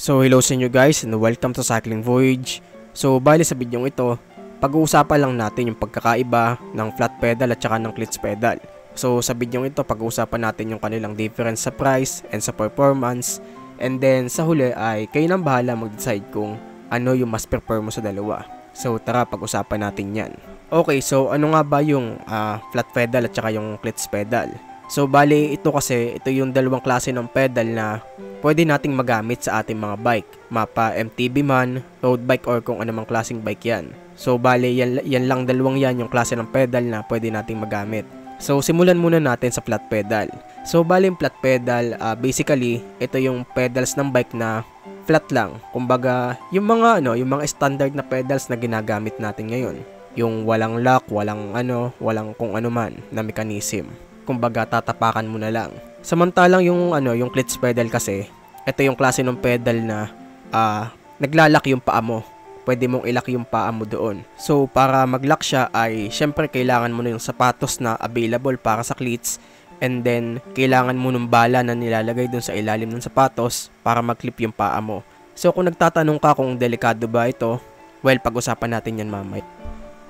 So hello sa inyo guys and welcome to Cycling Voyage. So bali sa video ito, pag-uusapan lang natin yung pagkakaiba ng flat pedal at saka ng clutch pedal. So sa video ito, pag-uusapan natin yung kanilang difference sa price and sa performance. And then sa huli ay kayo nang bahala mag-decide kung ano yung mas prefer mo sa dalawa. So tara, pag-usapan natin yan. Okay, so ano nga ba yung flat pedal at saka yung clutch pedal? So bali ito yung dalawang klase ng pedal na pwede nating magamit sa ating mga bike, mapa MTB man, road bike or kung anumang klaseng bike yan. So bali yan lang dalawang yan yung klase ng pedal na pwede nating magamit. So simulan muna natin sa flat pedal. So bali yung flat pedal, basically ito yung pedals ng bike na flat lang. Kumbaga yung mga standard na pedals na ginagamit natin ngayon. Yung walang lock, walang kung ano man na mechanism. Kumbaga tatapakan mo na lang. Samantalang yung clutch pedal kasi, ito yung klase ng pedal na naglalak yung paa mo. Pwede mong ilak yung paa mo doon. So para maglock siya ay syempre kailangan mo na yung sapatos na available para sa cleats, and then kailangan mo ng bala na nilalagay doon sa ilalim ng sapatos para mag-clip yung paa mo. So kung nagtatanong ka kung delikado ba ito, well, pag-usapan natin yan mamaya.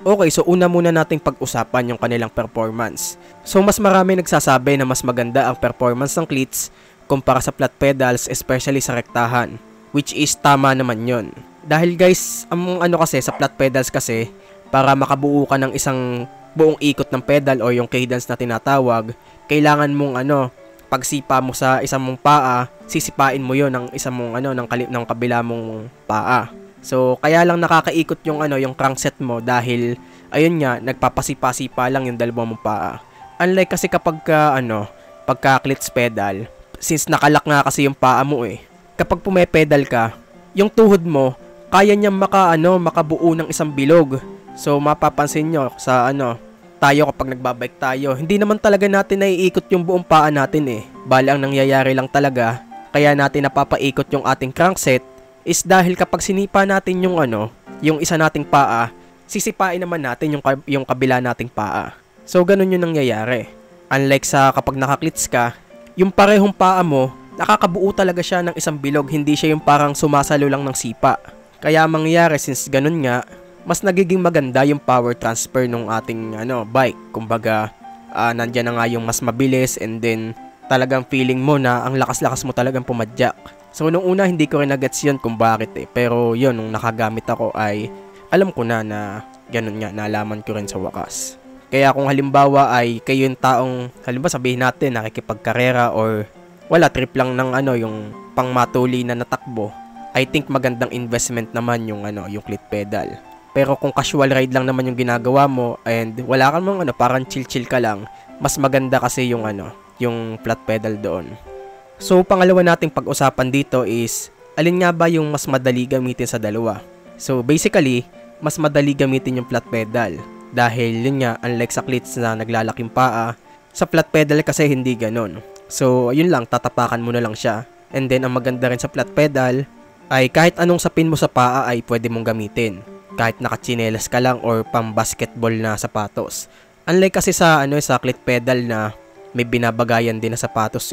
Okay, so una muna nating pag-usapan yung kanilang performance. So mas marami nagsasabi na mas maganda ang performance ng cleats kumpara sa flat pedals, especially sa rektahan, which is tama naman yon. Dahil guys, ang kasi sa flat pedals kasi, para makabuo ka ng isang buong ikot ng pedal o yung cadence na tinatawag, kailangan mong pagsipa mo sa isang mong paa, sisipain mo yon ng isang mong ng kabila mong paa. So kaya lang nakakaikot yung crankset mo dahil ayun nga, nagpapasipa-sipa lang yung dalawang mong paa. Unlike kasi pagka clutch pedal, since nakalak nga kasi yung paa mo kapag pumepedal ka, yung tuhod mo kaya niyang makabuo ng isang bilog. So mapapansin nyo sa tayo kapag nagbabike tayo, hindi naman talaga natin naiikot yung buong paa natin Bali ang nangyayari lang talaga, kaya natin napapaikot yung ating crankset is dahil kapag sinipa natin yung isa nating paa, sisipain naman natin yung kabila nating paa. So ganun yung nangyayari. Unlike sa kapag nakaklits ka, yung parehong paa mo, nakakabuo talaga siya ng isang bilog, hindi siya yung parang sumasalo lang ng sipa. Kaya mangyayari, since ganun nga, mas nagiging maganda yung power transfer ng ating bike. Kumbaga, nandyan na nga yung mas mabilis, and then talagang feeling mo na ang lakas-lakas mo talagang pumadyak. So nung una hindi ko rin na-gets yun kung bakit pero yun, nung nakagamit ako ay alam ko na ganun nga, nalaman ko rin sa wakas. Kaya kung halimbawa ay kayo yung taong, halimbawa sabihin natin nakikipagkarera or wala, trip lang ng yung pangmatuli na natakbo, I think magandang investment naman yung clit pedal. Pero kung casual ride lang naman yung ginagawa mo and wala kang parang chill ka lang, mas maganda kasi yung yung flat pedal doon. So pangalawa nating pag-usapan dito is alin nga ba yung mas madali gamitin sa dalawa. So basically, mas madali gamitin yung flat pedal dahil yun nga, unlike sa cleats na naglalaking paa, sa flat pedal kasi hindi ganon. So yun lang, tatapakan mo na lang siya. And then ang maganda rin sa flat pedal ay kahit anong sapin mo sa paa ay pwede mong gamitin, kahit nakachinelas ka lang or pang basketball na sapatos. Unlike kasi sa sa clit pedal na may binabagayan din na sapatos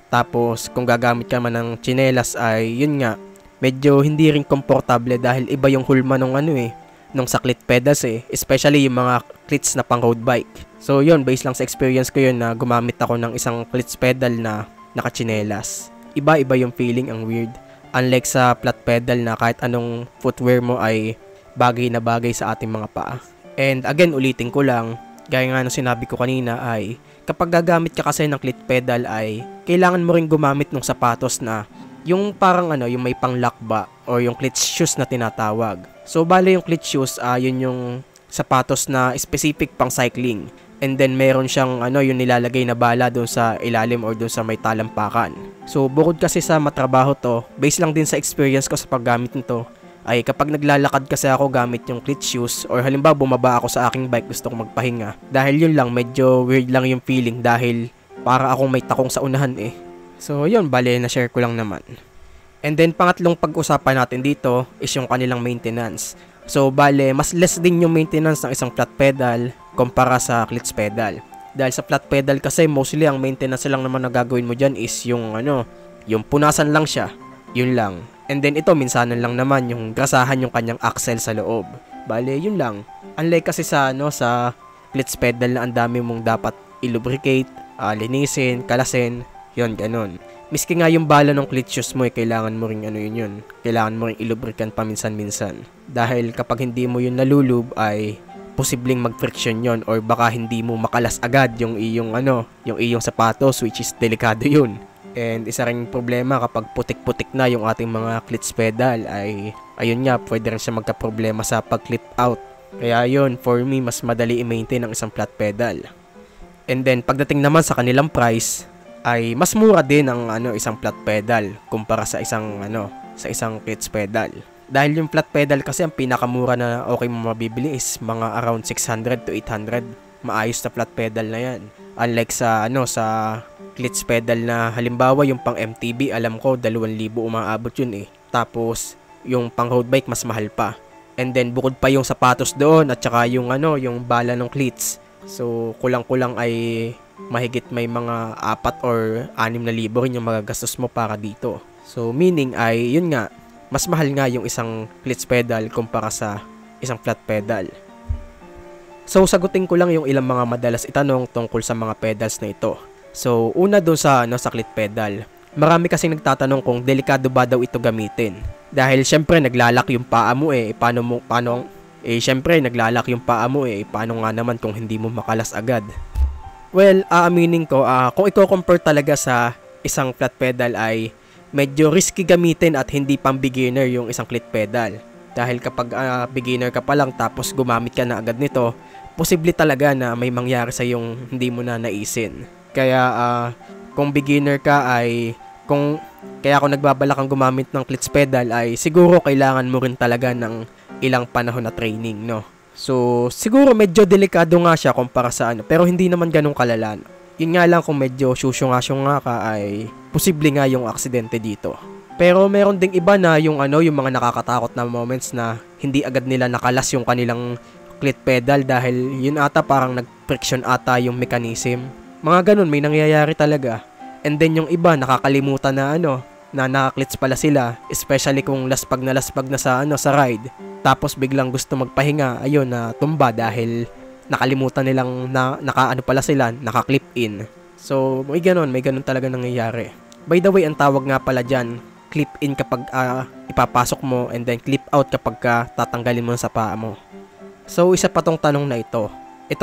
Tapos kung gagamit ka man ng tsinelas ay yun nga, medyo hindi rin komportable dahil iba yung hulma nung sa clit pedals especially yung mga clits na pang road bike. So yun, based lang sa experience ko yun na gumamit ako ng isang clits pedal na nakatsinelas. Iba-iba yung feeling, ang weird. Unlike sa flat pedal na kahit anong footwear mo ay bagay na bagay sa ating mga paa. And again, ulitin ko lang, gaya nga ng sinabi ko kanina ay kapag gagamit ka kasi ng clit pedal ay kailangan mo ring gumamit ng sapatos na yung parang yung may pang-lock ba o yung clit shoes na tinatawag. So bale yung clit shoes yun yung sapatos na specific pang cycling. And then meron siyang yung nilalagay na bala doon sa ilalim or doon sa may talampakan. So bukod kasi sa matrabaho to, based lang din sa experience ko sa paggamit nito, ay kapag naglalakad kasi ako gamit yung clit shoes or halimbawa bumaba ako sa aking bike, gusto ko magpahinga, dahil yun lang, medyo weird lang yung feeling dahil para akong may takong sa unahan So yun, bale na share ko lang naman. And then pangatlong pag-usapan natin dito is yung kanilang maintenance. So bale, mas less din yung maintenance ng isang flat pedal kumpara sa clutch pedal. Dahil sa flat pedal kasi mostly ang maintenance lang naman na gagawin mo dyan is yung yung punasan lang siya. Yun lang. And then ito, minsanan lang naman yung grasahan yung kanyang axle sa loob. Bale, yun lang. Unlike kasi sa clutch pedal na ang dami mong dapat i-lubricate, linisin, kalasin, yun, ganun. Miski nga yung bala ng clutch shoes mo, kailangan mo ring yun. Kailangan mo ring i-lubricant paminsan-minsan. Dahil kapag hindi mo yun nalulub ay posibleng mag-friction yon or baka hindi mo makalas agad yung iyong sapatos, which is delikado yun. And isa ring problema kapag putik-putik na yung ating mga clutch pedal ay ayun nga, pwede rin siya magka-problema sa pag-clip out. Kaya yun, for me, mas madali i-maintain ang isang flat pedal. And then pagdating naman sa kanilang price, ay mas mura din ang isang flat pedal kumpara sa isang clutch pedal. Dahil yung flat pedal kasi ang pinakamura na okay mo mabibili is mga around 600 to 800. Maayos na flat pedal na yan. Unlike sa clutch pedal na halimbawa yung pang MTB, alam ko 2,000 umaabot yun eh. Tapos yung pang road bike mas mahal pa. And then bukod pa yung sapatos doon at saka yung bala ng cleats. So kulang-kulang ay mahigit may mga 4 or 6,000 rin yung magagastos mo para dito. So meaning ay yun nga, mas mahal nga yung isang clutch pedal kumpara sa isang flat pedal. So sagutin ko lang yung ilang mga madalas itanong tungkol sa mga pedals na ito. So una doon sa clutch pedal. Marami kasing nagtatanong kung delikado ba daw ito gamitin. Dahil syempre naglalak yung paa mo naglalak yung paa mo paano nga naman kung hindi mo makalas agad. Well, aaminin ko, kung i-compare talaga sa isang flat pedal ay medyo risky gamitin at hindi pang beginner yung isang clutch pedal. Dahil kapag beginner ka pa lang tapos gumamit ka na agad nito, posible talaga na may mangyari sa yung hindi mo na naisin. Kaya kung beginner ka kaya kung nagbabalak kang gumamit ng clutch pedal ay siguro kailangan mo rin talaga ng ilang panahon na training, no? So, siguro medyo delikado nga siya kumpara sa pero hindi naman ganun kalala. Yun nga lang kung medyo syusyunga ka ay posible nga yung aksidente dito. Pero meron ding iba na yung mga nakakatakot na moments na hindi agad nila nakalas yung kanilang clutch pedal dahil yun ata parang nag-friction ata yung mechanism. Mga ganun, may nangyayari talaga. And then yung iba nakakalimutan na na naka-clutch pala sila, especially kung laspag na sa ride. Tapos biglang gusto magpahinga, ayun na tumba dahil nakalimutan nilang pala sila, naka-clip in. So, may ganun talaga nangyayari. By the way, ang tawag nga pala dyan, clip in kapag ipapasok mo and then clip out kapag tatanggalin mo sa paa mo. So, isa pa tong tanong na ito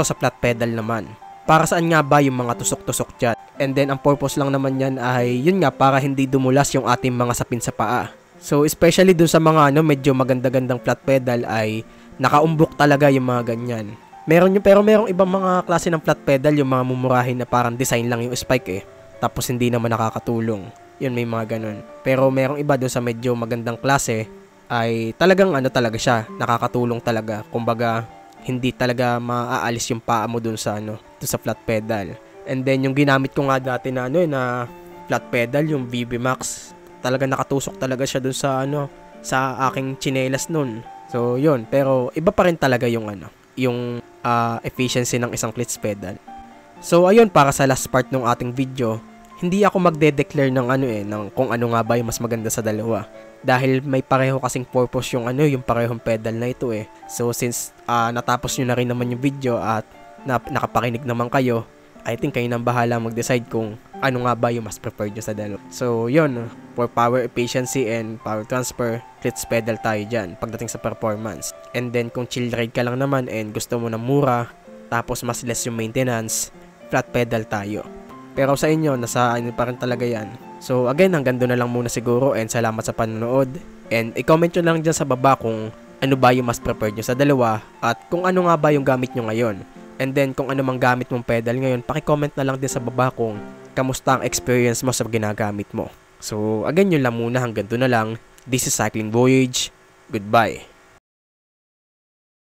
sa flat pedal naman. Para saan nga ba yung mga tusok-tusok dyan? And then, ang purpose lang naman yan ay, yun nga, para hindi dumulas yung ating mga sapin sa paa. So, especially dun sa mga medyo maganda-gandang flat pedal ay nakaumbok talaga yung mga ganyan. Pero merong ibang mga klase ng flat pedal, yung mga mumurahin na parang design lang yung spike tapos hindi naman nakakatulong. Yun, may mga ganun. Pero merong iba dun sa medyo magandang klase ay talagang talaga siya, nakakatulong talaga. Kumbaga, hindi talaga maaalis yung paa mo dun sa flat pedal. And then yung ginamit ko nga dati na flat pedal, yung VB Max, talaga nakatusok talaga siya dun sa aking tsinelas nun. So yun, pero iba pa rin talaga yung efficiency ng isang clutch pedal. So ayun, para sa last part ng ating video, hindi ako magde-declare ng kung ano nga ba yung mas maganda sa dalawa. Dahil may pareho kasing purpose yung parehong pedal na ito So since natapos nyo na rin naman yung video at nakapakinig naman kayo, I think kayo nang bahala mag-decide kung ano nga ba yung mas preferred nyo sa dalawa. So yun, for power efficiency and power transfer, clutch pedal tayo dyan pagdating sa performance. And then kung chill ride ka lang naman and gusto mo ng mura, tapos mas less yung maintenance, flat pedal tayo. Pero sa inyo, nasa pa rin talaga yan. So again, hanggang doon na lang muna siguro and salamat sa panonood. And i-comment nyo lang dyan sa baba kung ano ba yung mas preferred nyo sa dalawa at kung ano nga ba yung gamit nyo ngayon. And then kung ano mang gamit mong pedal ngayon, paki-comment na lang din sa baba kung kamusta ang experience mo sa ginagamit mo. So again, yun lang muna, hanggang doon na lang. This is Cycling Voyage. Goodbye.